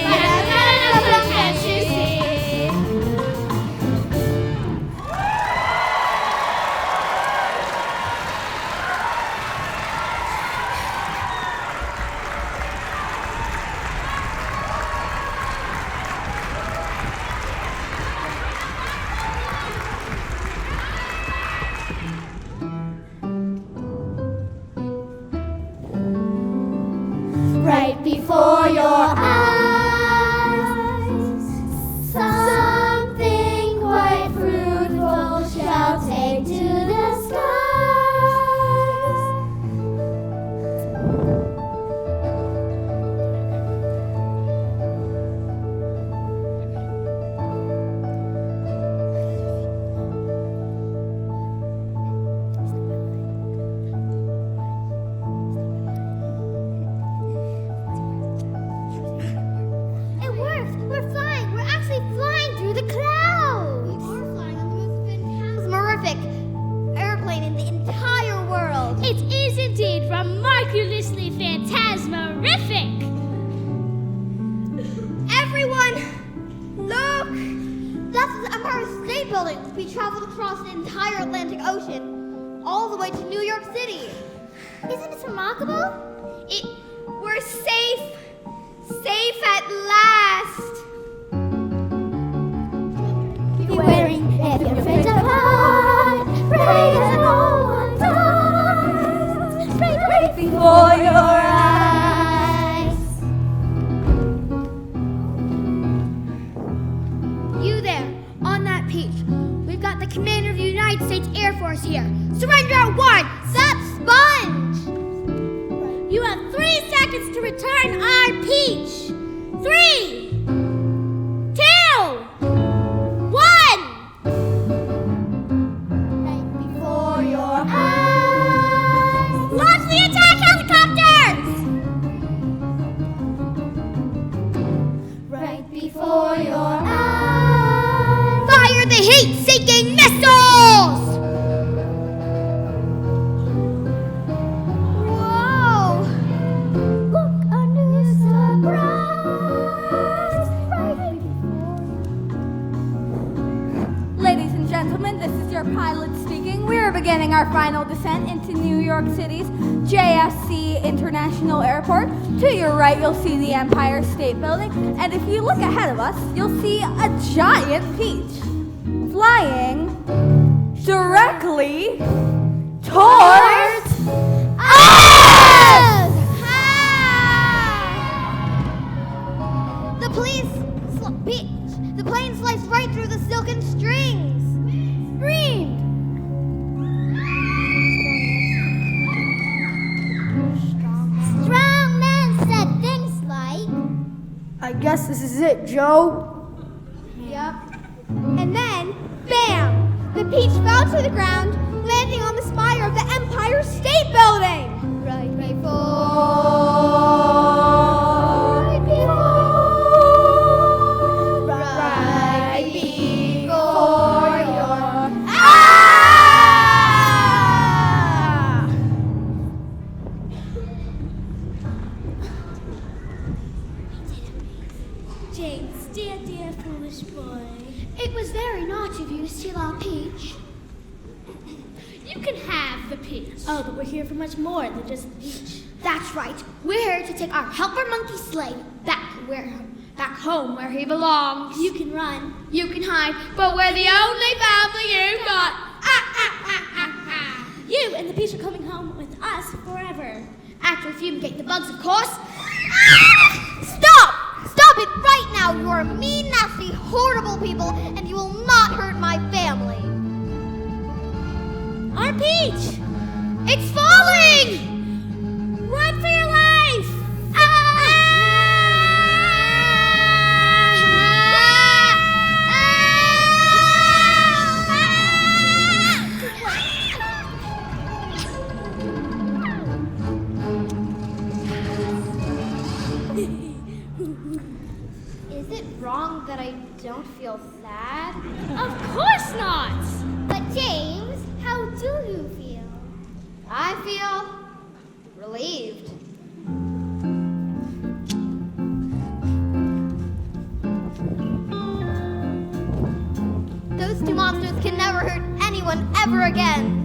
Plump and juicy. Right before your eyes, something quite fruitful shall take to the skies. It worked! We're flying! We're actually flying through the clouds! It's the most horrific airplane in the entire world. It is indeed remarkably phantasmerific. Everyone, look! That's the Empire State Building. We traveled across the entire Atlantic Ocean, all the way to New York City. Isn't this remarkable? We're safe! Safe at last! Wearing if you're afraid to fly, pray that no one dies. Pray right before your eyes. You there, on that peach. We've got the commander of the United States Air Force here. Surrender at once! That sponge! You have 3 seconds to return our peach. 3, 2, 1. Right before your eyes. Launch the attack helicopters! Right before your eyes. Fire the heat-seeking missiles! Whoa! Look, a new surprise. Right before. Ladies and gentlemen, this is your pilot speaking. We are beginning our final descent into New York City's JFK International Airport. To your right, you'll see the Empire State Building, and if you look ahead of us, you'll see a giant peach flying directly towards us! The plane sliced right through the silken strings. Screamed. Strong man said things like, I guess this is it, Joe. Yep. And then, bam! The peach fell to the ground, landing on the spire of the Empire State Building. right before. Right before your James, dear foolish boy. It was very naughty of you to steal our peach. You can have the peach. Oh, but we're here for much more than just the peach. That's right. We're here to take our helper monkey slave back home where he belongs. You can run. You can hide, but we're the only family you've got. You and the peach are coming home with us forever. After we fumigate the bugs, of course. Stop! Stop it right now! You are mean, nasty, horrible people, and you will not hurt my family. Our peach! It's falling! Run for your life! wrong that I don't feel sad? Of course not! But James, how do you feel? I feel relieved. Those two monsters can never hurt anyone ever again.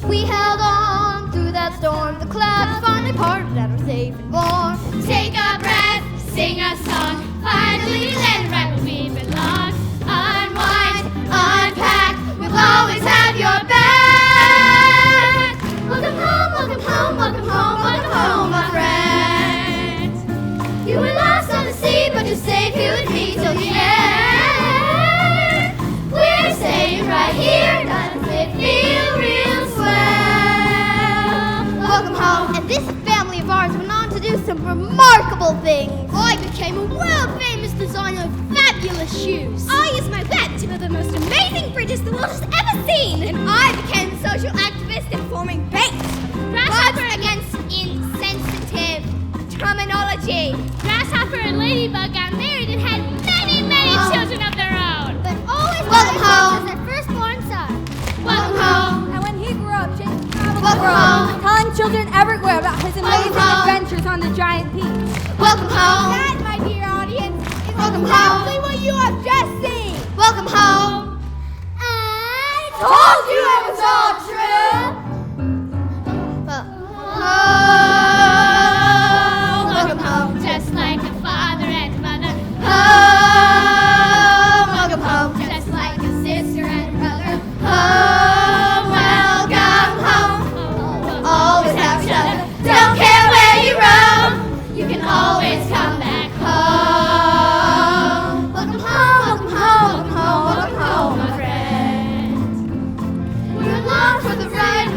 We held on through that storm. The clouds finally parted and we're safe and warm. Take a breath, sing a song. Finally land right where we belong. Unwind, unpack, we'll always have your back. Welcome home, welcome home, welcome home, welcome home, my friends. You were lost on the sea, but you're safe here with me till the end. We're staying right here, doesn't it feel real swell? Welcome home. And this family of ours went on to do some remarkable things. I became a world-famous designer of fabulous shoes. I used my web to build the most amazing bridges the world has ever seen. And I became a social activist in forming banks. Grasshopper Against insensitive terminology. Grasshopper and Ladybug got married and had many, many children of their own. But always Welcome home. as their firstborn son. Welcome home. And when he grew up, James traveled Welcome the world, home. telling children everywhere about his amazing home. adventures on the giant peak. Welcome home. That, my dear audience, is Welcome exactly home. what you have just seen. Welcome home. I Told you it was all true. Home. Welcome home. Just like a father and mother. Home. Welcome home. Just like a sister and brother. Home. Welcome home. Always have each other. Don't care where you roam. You can always come back Home. Welcome home. Welcome home. Welcome home. Welcome home, my friends. We're along for the ride.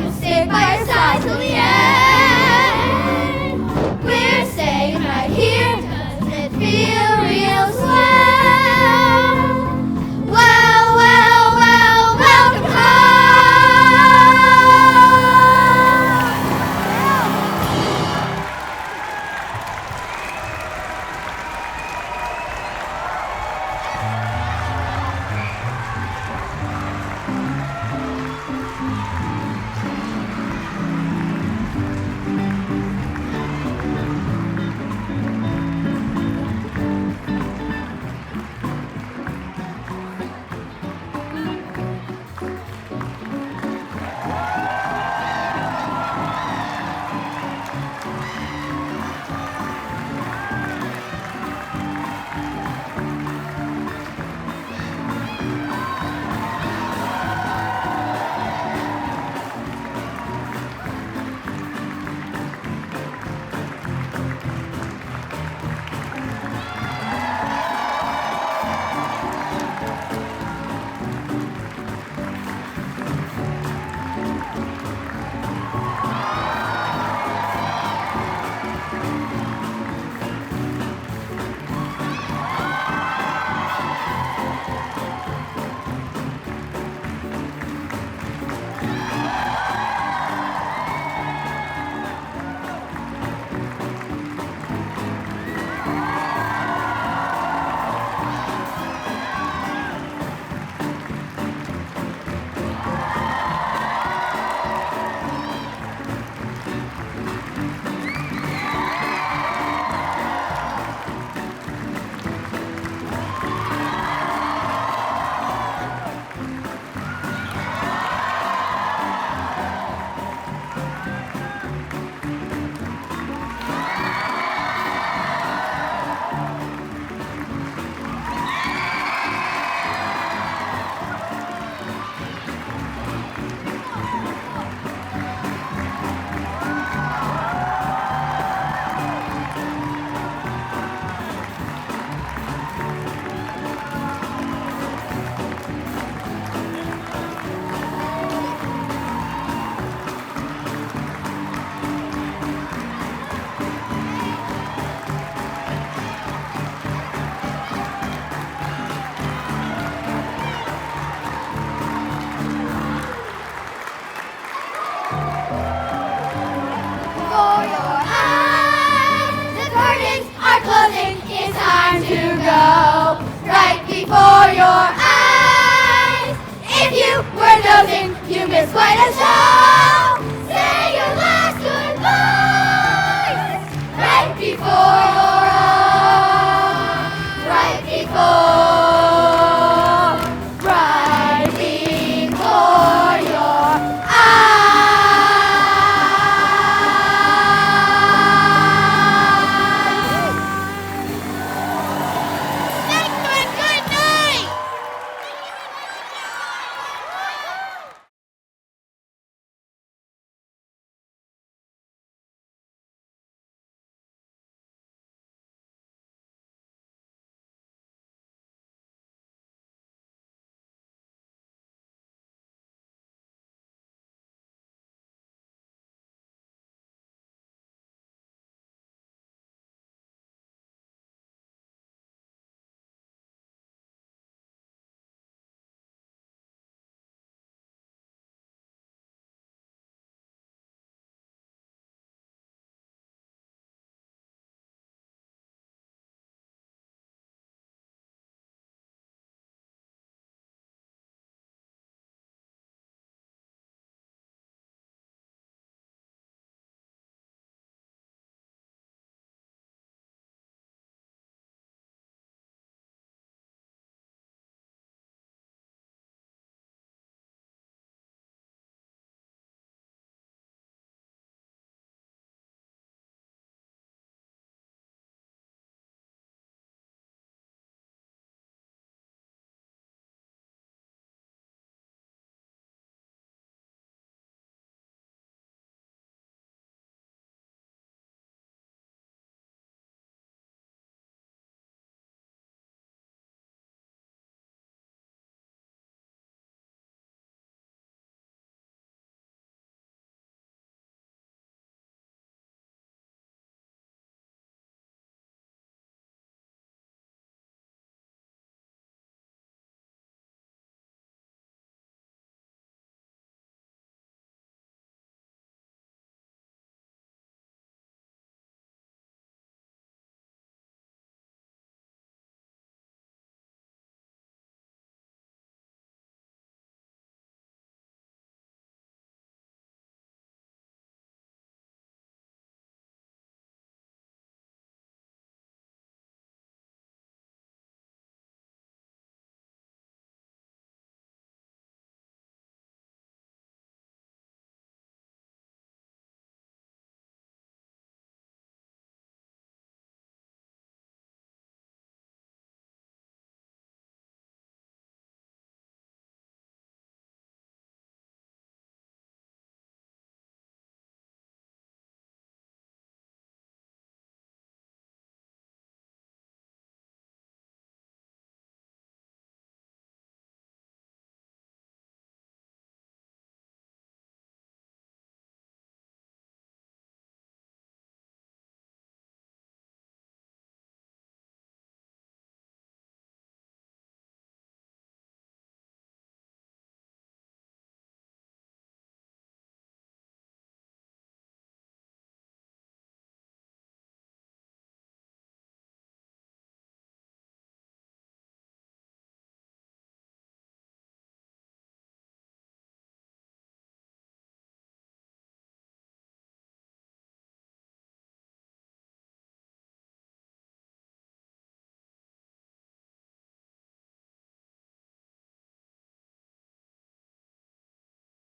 it's quite as